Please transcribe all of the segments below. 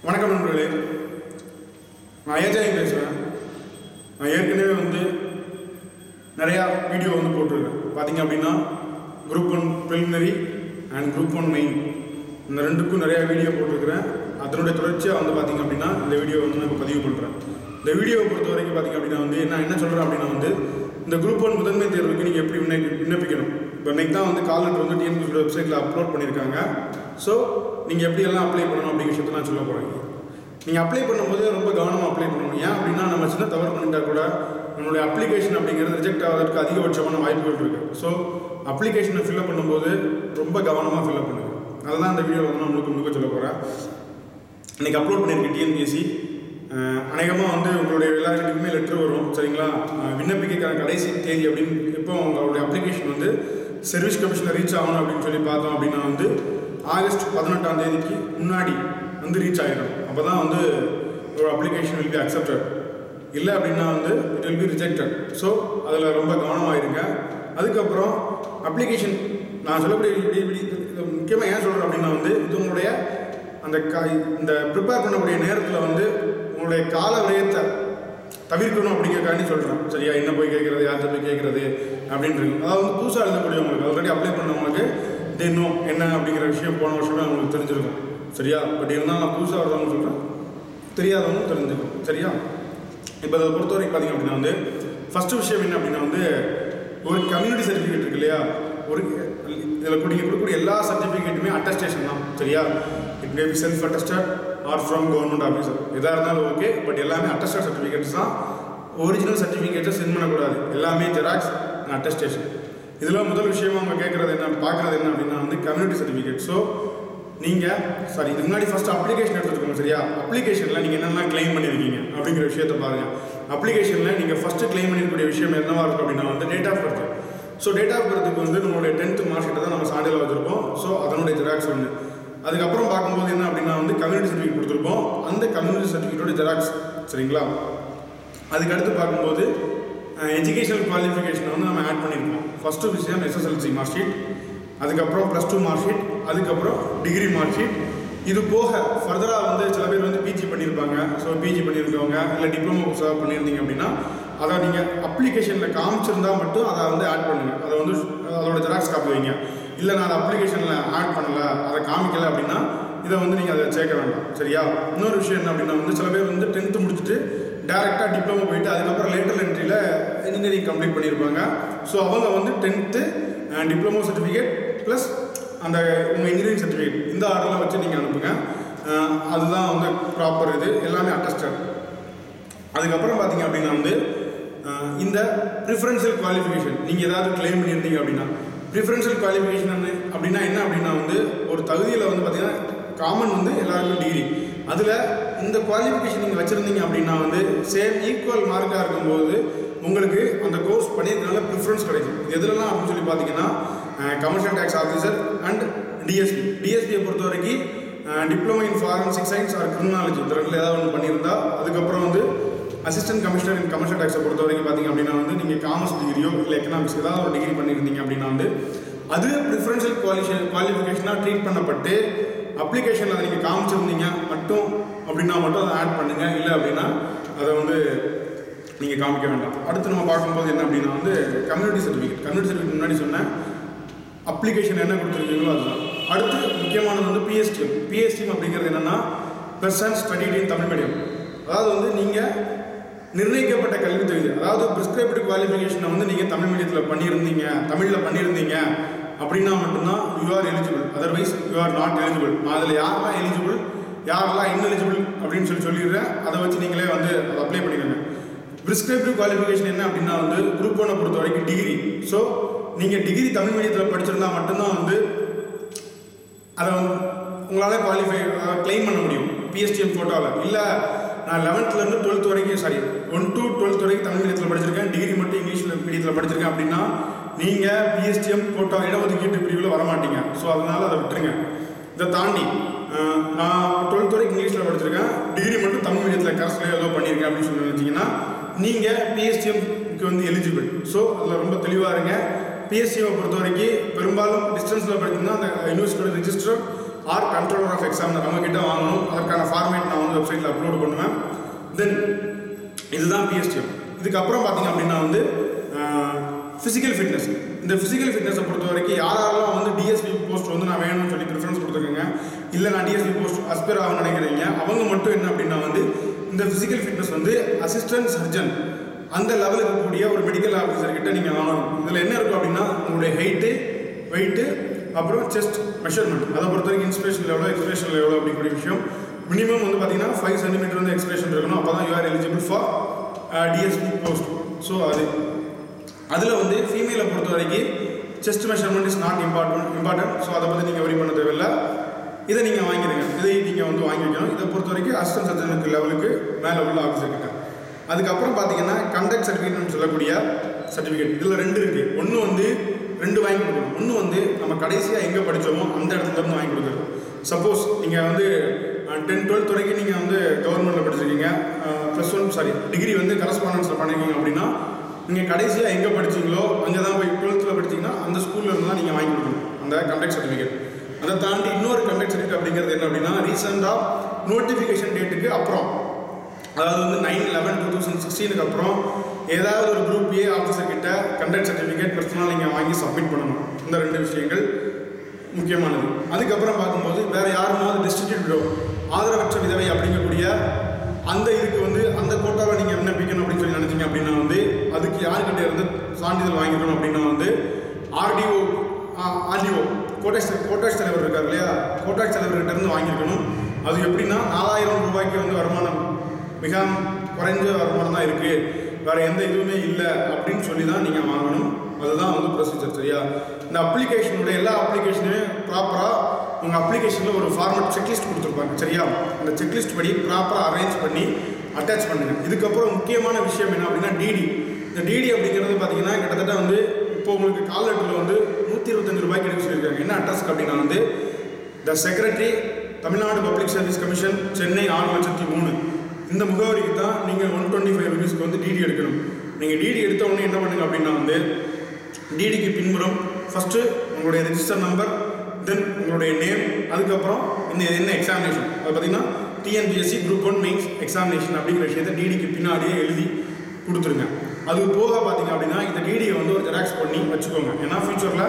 வணக்கம் நண்பர்களே, நான் ஏஜாய் பேசுகிறேன். நான் ஏற்கனவே நிறையா வீடியோ போட்டிருக்கேன். பார்த்தீங்க அப்படின்னா group 1 preliminary and group 1 main இந்த ரெண்டுக்கும் நிறையா வீடியோ போட்டிருக்கிறேன். அதனுடைய தொடர்ச்சியாக பார்த்தீங்க அப்படின்னா இந்த வீடியோ நான் இப்போ பதிவு பண்ணுறேன். இந்த வீடியோவை பொறுத்த வரைக்கும் பார்த்தீங்க அப்படின்னா என்ன சொல்கிறேன் அப்படின்னா இந்த குரூப் 1 முதன்மை தேர்வுக்கு நீங்கள் எப்படி விண்ணப்பிக்கணும். இப்போ இன்றைக்கி தான் கால் லெட்டர் டிஎன்பிஎஸ்சி வெப்சைட்டில் அப்லோட் பண்ணியிருக்காங்க. ஸோ நீங்கள் எப்படியெல்லாம் அப்ளை பண்ணணும் அப்படிங்கிற விஷயத்தை நான் சொல்ல போகிறேன். நீங்கள் அப்ளை பண்ணும்போது ரொம்ப கவனமாக அப்ளை பண்ணணும். ஏன் அப்படின்னா நம்ம சின்ன தவறு பண்ணிட்டா கூட நம்மளுடைய அப்ளிகேஷன் அப்படிங்கிறது ரிஜெக்ட் ஆகிறதுக்கு அதிகபட்சமான வாய்ப்புகள் இருக்குது. ஸோ அப்ளிகேஷனை ஃபில்அப் பண்ணும்போது ரொம்ப கவனமாக ஃபில்அப் பண்ணுங்கள். அதுதான் இந்த வீடியோவில் நான் உங்களுக்கு சொல்ல போகிறேன். இன்றைக்கி அப்லோட் பண்ணியிருக்கேன் டிஎன்பிஎஸ்சி. அநேகமாக உங்களுடைய எல்லாருக்குமே லெட்ரு வரும். சரிங்களா? விண்ணப்பிக்கான கடைசி தேதி அப்படின்னு எப்போ உங்களுடைய அப்ளிகேஷன் சர்வீஸ் கமிஷனில் ரீச் ஆகணும் அப்படின்னு சொல்லி பார்த்தோம் அப்படின்னா ஆகஸ்ட் 18ஆம் தேதிக்கு முன்னாடி ரீச் ஆகிடும். அப்போ தான் ஒரு அப்ளிகேஷன் வில் பி அக்செப்டட். இல்லை அப்படின்னா it will be rejected. So அதில் ரொம்ப கவனமாக இருங்க. அதுக்கப்புறம் அப்ளிகேஷன் நான் சொல்லக்கூடிய முக்கியமாக ஏன் சொல்கிறேன் அப்படின்னா இது உங்களுடைய இந்த ப்ரிப்பேர் பண்ணக்கூடிய நேரத்தில் உங்களுடைய கால விரயத்தை தவிர்க்கணும் அப்படிங்கிறக்காண்டி சொல்கிறேன். சரியா? என்ன போய் கேட்குறது, யார்கிட்ட போய் கேட்குறது அப்படின்றது. அதாவது புதுசாக எழுதக்கூடியவங்களுக்கு ஆல்ரெடி அப்ளை பண்ணவங்களுக்கு இன்னும் என்ன அப்படிங்கிற விஷயம் போன வருஷமே அவங்களுக்கு தெரிஞ்சிருக்கும். சரியா? பட் இருந்தால் நான் புதுசாக வரதவங்க சொல்கிறேன், தெரியாதவங்க தெரிஞ்சுக்கும். சரியா? இப்போ அதை பொறுத்த வரைக்கும் பார்த்தீங்க அப்படின்னா ஃபஸ்ட்டு விஷயம் என்ன அப்படின்னா ஒரு கம்யூனிட்டி சர்டிஃபிகேட் இருக்கு இல்லையா? இதில் கொடுக்கக்கூடிய எல்லா சர்டிஃபிகேட்டுமே அட்டஸ்டேஷன் தான். சரியா? It may be self attested or from government officer, எதாக இருந்தாலும் ஓகே. பட் எல்லாமே அட்டஸ்டட் சர்டிஃபிகேட்ஸ் தான். ஒரிஜினல் சர்டிஃபிகேட்டை சென்ட் பண்ணக்கூடாது. எல்லாமே ஜெராக்ஸ் அட்டஸ்டேஷன். இதில் முதல் விஷயமா அவங்க கேட்குறது பார்க்குறது என்ன அப்படின்னா கம்யூனிட்டி சர்டிஃபிகேட். ஸோ நீங்கள் இதுக்கு முன்னாடி ஃபஸ்ட்டு அப்ளிகேஷன் எடுத்துக்கோங்க. சரியா? அப்ளிகேஷனில் நீங்கள் என்னெல்லாம் கிளைம் பண்ணியிருக்கீங்க அப்படிங்கிற விஷயத்தை பாருங்கள். அப்ளிகேஷனில் நீங்கள் ஃபஸ்ட்டு கிளைம் பண்ணியிருக்கக்கூடிய விஷயம் என்னவா இருக்கும் அப்படின்னா date of birth. So date of பர்த்துக்கு நம்மளுடைய 10th மார்க் ஷீட்டை தான் நம்ம சான்றிதழ் வச்சுருப்போம். ஸோ அதனுடைய ஜெராக்ஸ் அதுக்கப்புறம் பார்க்கும்போது என்ன அப்படின்னா கம்யூனிட்டி சர்டிஃபிகேட் கொடுத்துருப்போம். அந்த கம்யூனிட்டி சர்டிஃபிகேட்டோட ஜெராக்ஸ். சரிங்களா? அதுக்கடுத்து பார்க்கும்போது எஜுகேஷனல் குவாலிஃபிகேஷனை நம்ம ஆட் பண்ணியிருக்கோம். ஃபஸ்ட்டு விஷயம் எஸ்எஸ்எல்சி மார்க் ஷீட், அதுக்கப்புறம் +2 மார்க் ஷீட், அதுக்கப்புறம் டிகிரி மார்க் ஷீட். இது போக ஃபர்தராக சில பேர் பிஜி பண்ணியிருப்பாங்க. ஸோ பிஜி பண்ணியிருக்கவங்க இல்லை டிப்ளமோ கோர்ஸாக பண்ணியிருந்தீங்க அப்படின்னா அதை நீங்கள் அப்ளிகேஷனில் காமிச்சிருந்தால் மட்டும் அதை ஆட் பண்ணுங்கள். அதை அதோட ஜெராக்ஸ் காப்பி வைங்க. இல்லை நான் அதை அப்ளிகேஷனில் ஆட் பண்ணலை, அதை காமிக்கலை அப்படின்னா இதை நீங்கள் அதை சேர்க்க வேண்டாம். சரியா? இன்னொரு விஷயம் என்ன அப்படின்னா சில பேர் 10th முடிச்சுட்டு டேரெக்டாக டிப்ளமோ போயிட்டு அதுக்கப்புறம் லேட்டர் என்ட்ரியில் இன்ஜினியரிங் கம்ப்ளீட் பண்ணியிருப்பாங்க. ஸோ அவங்க 10th டிப்ளமோ சர்டிஃபிகேட் ப்ளஸ் அந்த உங்கள் இன்ஜினியரிங் சர்டிஃபிகேட் இந்த ஆர்டரில் வச்சு நீங்கள் அனுப்புங்க. அதுதான் ப்ராப்பர். இது எல்லாமே அட்டஸ்டட். அதுக்கப்புறம் பார்த்தீங்க அப்படின்னா இந்த ப்ரிஃபரன்ஷியல் குவாலிஃபிகேஷன் நீங்கள் ஏதாவது கிளைம் பண்ணியிருந்தீங்க அப்படின்னா ப்ரிஃபரன்ஷியல் குவாலிஃபிகேஷன் அப்படின்னா என்ன அப்படின்னா ஒரு தகுதியில் பார்த்தீங்கன்னா காமன் எல்லாருக்கும் டிகிரி. அதில் இந்த குவாலிஃபிகேஷன் நீங்கள் வச்சுருந்தீங்க அப்படின்னா சேம் ஈக்குவல் மார்க்காக இருக்கும்போது உங்களுக்கு அந்த கோர்ஸ் பண்ணியிருக்கனால ப்ரிஃபரன்ஸ் கிடைக்கும். எதுலலாம் அப்படின்னு சொல்லி பார்த்தீங்கன்னா commercial tax officer and DSP. டிஎஸ்பியை பொறுத்த வரைக்கும் diploma in forensic science or criminology இந்த ரெண்டில் ஏதாவது ஒன்று பண்ணியிருந்தா, அதுக்கப்புறம் அசிஸ்டன்ட் கமிஷனர் இன் கமர்ஷியல் டேக்ஸை பொறுத்த வரைக்கும் பார்த்தீங்க அப்படின்னா நீங்கள் காமர்ஸ் டிகிரியோ இல்லை எக்கனாமிக்ஸ் ஏதாவது ஒரு டிகிரி பண்ணியிருந்தீங்க அப்படின்னா அது ப்ரிஃபரன்ஷியல் குவாலிஃபிகேஷனாக ட்ரீட் பண்ணப்பட்டு அப்ளிகேஷனில் அதை நீங்கள் காமிச்சிருந்தீங்க மட்டும் அப்படின்னா மட்டும் அதை ஆட் பண்ணுங்கள். இல்லை அப்படின்னா அதை நீங்கள் காமிக்க வேண்டாம். அடுத்து நம்ம பார்க்கும்போது என்ன அப்படின்னா கம்யூனிட்டி சர்டிஃபிகேட். கம்யூனிட்டி சர்டிஃபிகேட் முன்னாடி சொன்னேன், அப்ளிகேஷன் என்ன கொடுத்துருக்கீங்களோ அதுதான். அடுத்து முக்கியமானது பிஎஸ்டிஎம். பிஎஸ்டிஎம் அப்படிங்கிறது என்னென்னா person studied in Tamil medium. அதாவது நீங்கள் நிர்ணயிக்கப்பட்ட கல்வி தகுதி, அதாவது ப்ரிஸ்கிரைப்டு குவாலிஃபிகேஷனை நீங்கள் தமிழ் மீடியத்தில் பண்ணியிருந்தீங்க, தமிழில் பண்ணியிருந்தீங்க அப்படின்னா மட்டும்தான் you are eligible. Otherwise you are not eligible. அதில் யாரெல்லாம் எலிஜிபிள் யாரெல்லாம் இன்எலிஜிபிள் அப்படின்னு சொல்லிடுறேன். அதை வச்சு நீங்களே அதை அப்ளை பண்ணிக்கோங்க. ப்ரிஸ்கிரைப்டு குவாலிஃபிகேஷன் என்ன அப்படின்னா குரூப் 1 பொறுத்த வரைக்கும் டிகிரி. ஸோ நீங்கள் டிகிரி தமிழ் மீடியத்தில் படிச்சிருந்தா மட்டும்தான் அதை உங்களால் கிளைம் பண்ண முடியும் பிஎஸ்டிஎம் கோட்டாவில். இல்லை நான் 11th 12th வரைக்கும் 1 to 12th வரைக்கும் தமிழ் மீடியத்தில் படிச்சிருக்கேன், டிகிரி மட்டும் இங்கிலீஷ் மீடியத்தில் படிச்சிருக்கேன் அப்படின்னா நீங்கள் பிஎஸ்டிஎம் கோட்டா இடஒதுக்கீட்டு பிரிவில் வரமாட்டீங்க. ஸோ அதனால் அதை விட்டுருங்க. இதை தாண்டி நான் 12th வரைக்கும் இங்கிலீஷில் படிச்சிருக்கேன், டிகிரி மட்டும் தமிழ் மீடியத்தில் கரஸ்ல ஏதோ பண்ணியிருக்கேன் அப்படின்னு சொல்லி நினச்சிங்கன்னா நீங்கள் பிஎஸ்டிஎம்க்கு எலிஜிபிள். ஸோ அதில் ரொம்ப தெளிவாக இருங்க. பிஎஸ்சியை பொறுத்த வரைக்கும் பெரும்பாலும் டிஸ்டன்ஸில் படிச்சிங்கன்னா அந்த யூனிவர்சிட்டியோட register or controller of examiner அவங்ககிட்ட வாங்கணும். அதற்கான ஃபார்மேட் நான் வந்து வெப்சைட்டில் அப்லோட் பண்ணுவேன். தென் இதுதான் பிஎஸ்டிஎம். இதுக்கப்புறம் பார்த்தீங்க அப்படின்னா வந்து ஃபிசிக்கல் ஃபிட்னஸ். இந்த ஃபிசிக்கல் ஃபிட்னஸை பொறுத்த வரைக்கும் யாரெல்லாம் வந்து டிஎஸ்பி போஸ்ட் வந்து நான் வேணும்னு சொல்லி ப்ரிஃபரன்ஸ் கொடுத்துருக்கேங்க, இல்லை நான் டிஎஸ்பி போஸ்ட் அஸ்பைர் ஆகணும்னு நினைக்கிறீங்க, அவங்க மட்டும் என்ன அப்படின்னா வந்து இந்த ஃபிசிக்கல் ஃபிட்னஸ் வந்து அசிஸ்டன்ட் சர்ஜன் அந்த லெவலுக்கு இருக்கக்கூடிய ஒரு மெடிக்கல் ஆஃபீஸர்கிட்ட நீங்கள் வாங்கணும். இதில் என்ன இருக்கும் அப்படின்னா உங்களுடைய ஹைட்டு, வெயிட்டு, அப்புறம் செஸ்ட் மெஷர்மெண்ட், அதை பொறுத்த வரைக்கும் இன்ஸ்பிரேஷன் எவ்வளோ, எக்ஸ்பிரேஷன் எவ்வளோ அப்படிங்கிற விஷயம். மினிமம் வந்து பார்த்தீங்கன்னா 5 சென்டிமீட்டர் வந்து எக்ஸ்பிரேஷன் இருக்கணும். அப்போ தான் you are eligible for DSP post. So அதில் வந்து ஃபீமேலை பொறுத்த வரைக்கும் chest measurement is not important. So அதை பற்றி நீங்கள் வரி பண்ண தேவையில்லை. இதை நீங்கள் வாங்கிடுங்க, இதை நீங்கள் வந்து வாங்கி வைக்கணும். இதை பொறுத்த வரைக்கும் அசிஸ்டன்ட் சர்ஜனுக்கு லெவலுக்கு மேலே உள்ள ஆஃபீஸர்கிட்ட. அதுக்கப்புறம் பார்த்தீங்கன்னா கண்டக்ட் சர்டிஃபிகேட்னு சொல்லக்கூடிய சர்டிஃபிகேட். இதில் 2 இருக்குது. ஒன்று வந்து 2 வாங்கி கொடுக்கணும். ஒன்று வந்து நம்ம கடைசியாக எங்கே படித்தோமோ அந்த இடத்துலேருந்து வாங்கி கொடுக்குறோம். சப்போஸ் நீங்கள் வந்து 10, 12 வரைக்கும் நீங்கள் வந்து கவர்மெண்ட்டில் படிச்சிருக்கீங்க, +1 டிகிரி வந்து கரஸ்பாண்டன்ஸில் பண்ணியிருக்கீங்க அப்படின்னா நீங்கள் கடைசியாக எங்கே படிச்சிங்களோ அங்கே தான் போய் 12th படிச்சிங்கன்னா அந்த ஸ்கூலில் இருந்து தான் நீங்கள் வாங்கி கொடுக்கணும் அந்த கண்டக்ட் சர்டிஃபிகேட். அதை தாண்டி இன்னொரு கண்டக்ட் சர்டிஃபிகேட் அப்படிங்கிறது என்ன அப்படின்னா ரீசெண்டாக நோட்டிஃபிகேஷன் டேட்டுக்கு அப்புறம், அதாவது வந்து 9/11/2016 அப்புறம் ஏதாவது ஒரு குரூப் ஏ ஆஃபீஸர் கிட்ட கண்டக்ட் சர்டிஃபிகேட் பர்சனலாக நீங்கள் வாங்கி சப்மிட் பண்ணணும். இந்த 2 விஷயங்கள் முக்கியமானது. அதுக்கப்புறம் பார்க்கும்போது வேறு யாருமாவது டிஸ்ட்ரிக்ட் விடோ, ஆதரவற்ற விதவை அப்படிங்கக்கூடிய அந்த இதுக்கு வந்து அந்த கோட்டாவில் நீங்கள் விண்ணப்பிக்கணும் அப்படின்னு சொல்லி நினச்சிங்க அப்படின்னா வந்து அதுக்கு யாருக்கிட்ட இருந்து சான்றிதழ் வாங்கிக்கணும் அப்படின்னா வந்து ஆர்டிஓ கோட்டாட்சி தலைவர் இருக்கார் இல்லையா, கோட்டாட்சி தலைவர்கிட்ட இருந்து வாங்கியிருக்கணும். அது எப்படின்னா 4000 ரூபாய்க்கு வந்து வருமானம், மிக குறைஞ்ச வருமானம் தான் இருக்குது, வேறு எந்த இதுவுமே இல்லை அப்படின்னு சொல்லி தான் நீங்கள் வாங்கணும். அதுதான் வந்து ப்ரொசீஜர். சரியா? இந்த அப்ளிகேஷனுடைய எல்லா அப்ளிகேஷனுமே ப்ராப்பராக உங்கள் அப்ளிகேஷனில் ஒரு ஃபார்மேட் செக்லிஸ்ட் கொடுத்துருப்பாங்க. சரியா? அந்த செக்லிஸ்ட் படி ப்ராப்பராக அரேஞ்ச் பண்ணி அட்டாச் பண்ணுங்கள். இதுக்கப்புறம் முக்கியமான விஷயம் என்ன அப்படின்னா டிடி. இந்த டிடி அப்படிங்கிறது பார்த்தீங்கன்னா கிட்டத்தட்ட வந்து இப்போ உங்களுக்கு கால் லெட்டரில் வந்து 125 ரூபாய்க்கு எடுக்க சொல்லியிருக்காங்க. என்ன அட்ரஸ்க்கு அப்படின்னா வந்து த secretary, Tamil Nadu public service commission, Chennai 6,03,000 இந்த முகவரிக்கு தான் நீங்கள் 125 ரூபீஸ்க்கு வந்து டிடி எடுக்கணும். நீங்கள் டிடி எடுத்த உடனே என்ன பண்ணுங்க அப்படின்னா வந்து டிடிக்கு பின்புறம் ஃபஸ்ட்டு உங்களுடைய ரெஜிஸ்டர் நம்பர், தென் உங்களுடைய நேம், அதுக்கப்புறம் இந்த என்ன எக்ஸாமினேஷன், அது பார்த்தீங்கன்னா டிஎன்பிஎஸ்சி குரூப் 1 மெயின்ஸ் எக்ஸாமினேஷன் அப்படிங்கிற விஷயத்தை டிடிக்கு பின்னாடியே எழுதி கொடுத்துருங்க. அது போக பார்த்தீங்க அப்படின்னா இந்த டிடியை வந்து ஒரு ஜெராக்ஸ் பண்ணி வச்சுக்கோங்க. ஏன்னா ஃபியூச்சரில்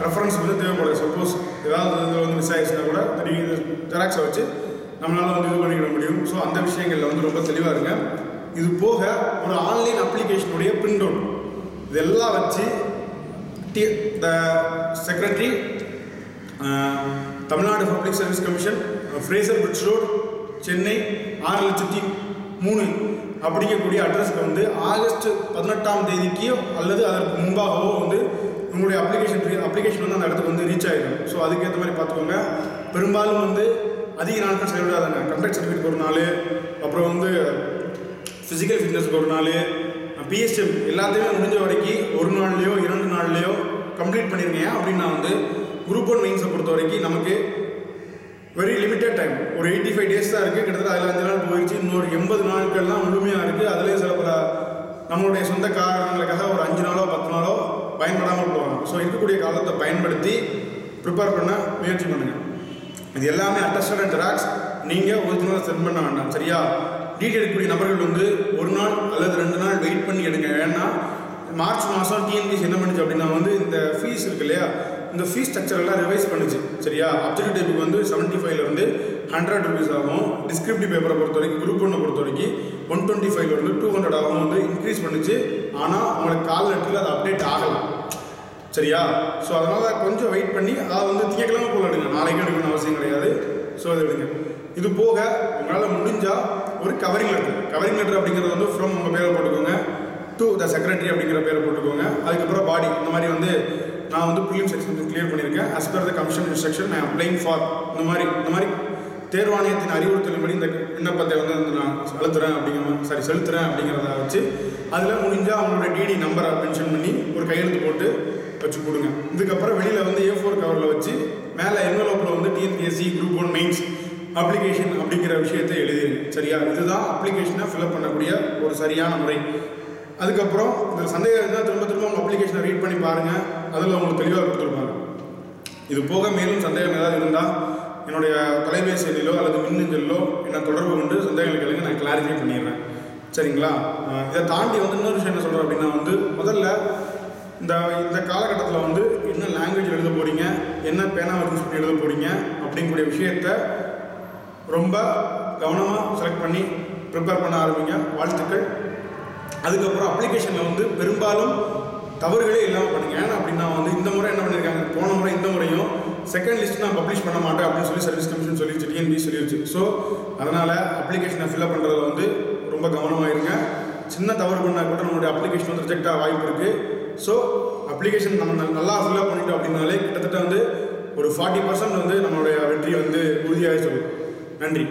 ரெஃபரன்ஸ் வந்து தேவைப்படாது. சப்போஸ் ஏதாவது இதில் வந்து மிஸ் ஆகிடுச்சுன்னா கூட இந்த ஜெராக்ஸை வச்சு நம்மளால் வந்து இது பண்ணிக்கிட முடியும். ஸோ அந்த விஷயங்களில் வந்து ரொம்ப தெளிவாக இருங்க. இது போக ஒரு ஆன்லைன் அப்ளிகேஷனுடைய பிரிண்ட் அவுட் இதெல்லாம் வச்சு the secretary, Tamil Nadu public service commission, Fraser bridge road, Chennai 6,03,000 அப்படிங்கக்கூடிய அட்ரஸ்க்கு வந்து ஆகஸ்ட் 18ஆம் தேதிக்கோ அல்லது அதற்கு முன்பாகவோ வந்து உங்களுடைய அப்ளிகேஷன் வந்து அந்த இடத்துக்கு வந்து ரீச் ஆகிடும். ஸோ அதுக்கேற்ற மாதிரி பார்த்துக்கோங்க. பெரும்பாலும் வந்து அதிக நாட்கள் செலவிடாதாங்க. கண்டக்ட் சர்டிஃபிகேட் ஒரு நாள், அப்புறம் வந்து ஃபிசிக்கல் ஃபிட்னஸ்க்கு ஒரு நாள், பிஎஸ்எம் எல்லாத்தையுமே முடிஞ்ச வரைக்கும் 1 நாள்லையோ 2 நாள்லையோ கம்ப்ளீட் பண்ணியிருக்கீங்க அப்படின்னா வந்து குரூப் 1 மெயின்ஸை பொறுத்த வரைக்கும் நமக்கு வெரி லிமிட்டட் டைம், ஒரு 85 டேஸ் தான் இருக்குது. கிட்டத்தட்ட அதில் 5 நாள் போயிடுச்சு. இன்னொரு 80 நாட்கள் தான் முழுமையாக இருக்குது. அதிலே சில பல நம்மளுடைய சொந்த காரணங்களுக்காக ஒரு 5 நாளோ 10 நாளோ பயன்படாமல் போவாங்க. ஸோ இருக்கக்கூடிய காலத்தை பயன்படுத்தி ப்ரிப்பேர் பண்ண முயற்சி பண்ணுங்கள். இது எல்லாமே அட்டஸ்டட் அண்ட் ஜெராக்ஸ், நீங்கள் ஒரிஜினலாக சென்ட் பண்ண வேண்டாம். சரியா? டிடி எடுக்கக்கூடிய நபர்கள் வந்து 1 நாள் அல்லது 2 நாள் வெயிட் பண்ணி எடுங்க. ஏன்னா மார்ச் மாதம் டிஎன்பிஎஸ்சி என்ன பண்ணுச்சு அப்படின்னா வந்து இந்த ஃபீஸ் இருக்கு இல்லையா, இந்த ஃபீஸ் ஸ்ட்ரக்சர் எல்லாம் ரிவைஸ் பண்ணுச்சு. சரியா? அப்ஜெக்டிவ் டைப்புக்கு வந்து 75 100 ரூபீஸ் ஆகும். டிஸ்கிரிப்டிவ் பேப்பரை பொறுத்த வரைக்கும் குரூப் 1 பொறுத்த வரைக்கும் 125 200 ஆகும் வந்து இன்க்ரீஸ் பண்ணிச்சு. ஆனால் உங்களுக்கு கால் லெட்டரில் அது அப்டேட் ஆகலாம். சரியா? ஸோ அதனால் கொஞ்சம் வெயிட் பண்ணி அதை வந்து திங்கக்கிழமை போல் எடுங்க, நாளைக்கு எடுக்கணும்னு அவசியம் கிடையாது. ஸோ அதை எடுங்க. இது போக உங்களால் முடிஞ்சால் ஒரு கவரிங் லெட்டர் அப்படிங்கிறது வந்து ஃப்ரம் உங்கள் பேரை போட்டுக்கோங்க, டு த செக்ரட்டரி அப்படிங்கிற பேரை போட்டுக்கோங்க. அதுக்கப்புறம் பாடி இந்த மாதிரி வந்து நான் வந்து ப்ரிலிம் செக்ஷன் கிளியர் பண்ணியிருக்கேன், as per the commission instruction I applying for இந்த மாதிரி தேர்வாணையத்தின் அறிவுறுத்தலின்படி இந்த விண்ணப்பத்தை வந்து நான் செலுத்துகிறேன் அப்படிங்கிறத வச்சு அதில் முடிஞ்சால் அவங்களோட டிடி நம்பரை மென்ஷன் பண்ணி ஒரு கையெழுத்து போட்டு வச்சு கொடுங்க. இதுக்கப்புறம் வெளியில் வந்து A4 கவரில் வச்சு மேலே என்வலப்பில் வந்து டிஎன்பிஎஸ்சி குரூப் 1 மெயின்ஸ் அப்ளிகேஷன் அப்படிங்கிற விஷயத்தை எழுதிருங்க. சரியா? இதுதான் அப்ளிகேஷனை ஃபில்அப் பண்ணக்கூடிய ஒரு சரியான முறை. அதுக்கப்புறம் இதில் சந்தேகம் இருந்தால் திரும்ப உங்கள் அப்ளிகேஷனை ரீட் பண்ணி பாருங்கள், அதில் உங்களுக்கு தெளிவாக கொடுத்துருப்பாங்க. இது போக மேலும் சந்தேகம் ஏதாவது இருந்தால் என்னுடைய தொலைபேசி எண்ணிலோ அல்லது மின்னஞ்சலிலோ என்ன தொடர்பு கொண்டு சந்தேகங்களுக்கு நான் கிளாரிஃபை பண்ணிடுறேன். சரிங்களா? இதை தாண்டி வந்து இன்னொரு விஷயம் என்ன சொல்கிறேன் அப்படின்னா வந்து முதல்ல இந்த காலகட்டத்தில் வந்து என்ன லாங்குவேஜ் எழுத போகிறீங்க, என்ன பேனாவை யூஸ் பண்ணி எழுத போகிறீங்க அப்படிங்கக்கூடிய விஷயத்தை ரொம்ப கவனமாக செலக்ட் பண்ணி ப்ரிப்பேர் பண்ண ஆரம்பிங்க. வாழ்த்துக்கள். அதுக்கப்புறம் அப்ளிகேஷனில் வந்து பெரும்பாலும் தவறுகளே இல்லாமல் பண்ணுங்க. ஏன்னா அப்படின்னா வந்து இந்த முறை என்ன பண்ணியிருக்காங்க, போன முறை இந்த முறையும் செகண்ட் லிஸ்ட் நான் பப்ளிஷ் பண்ண மாட்டேன் அப்படின்னு சொல்லி சர்வீஸ் கமிஷன் சொல்லிடுச்சு, டிஎன்பி சொல்லிடுச்சு. ஸோ அதனால் அப்ளிகேஷனை ஃபில்அப் பண்ணுறதுல வந்து ரொம்ப கவனமாக இருங்க. சின்ன தவறு பண்ணால் கூட நம்மளுடைய அப்ளிகேஷன் வந்து ரிஜெக்ட் ஆக வாய்ப்பு இருக்குது. ஸோ அப்ளிகேஷன் நம்ம நல்லா ஃபில்அப் பண்ணிட்டோம் அப்படின்னாலே கிட்டத்தட்ட வந்து ஒரு 40% வந்து நம்மளுடைய வெற்றி வந்து உறுதியாக சொல்லும். நன்றி.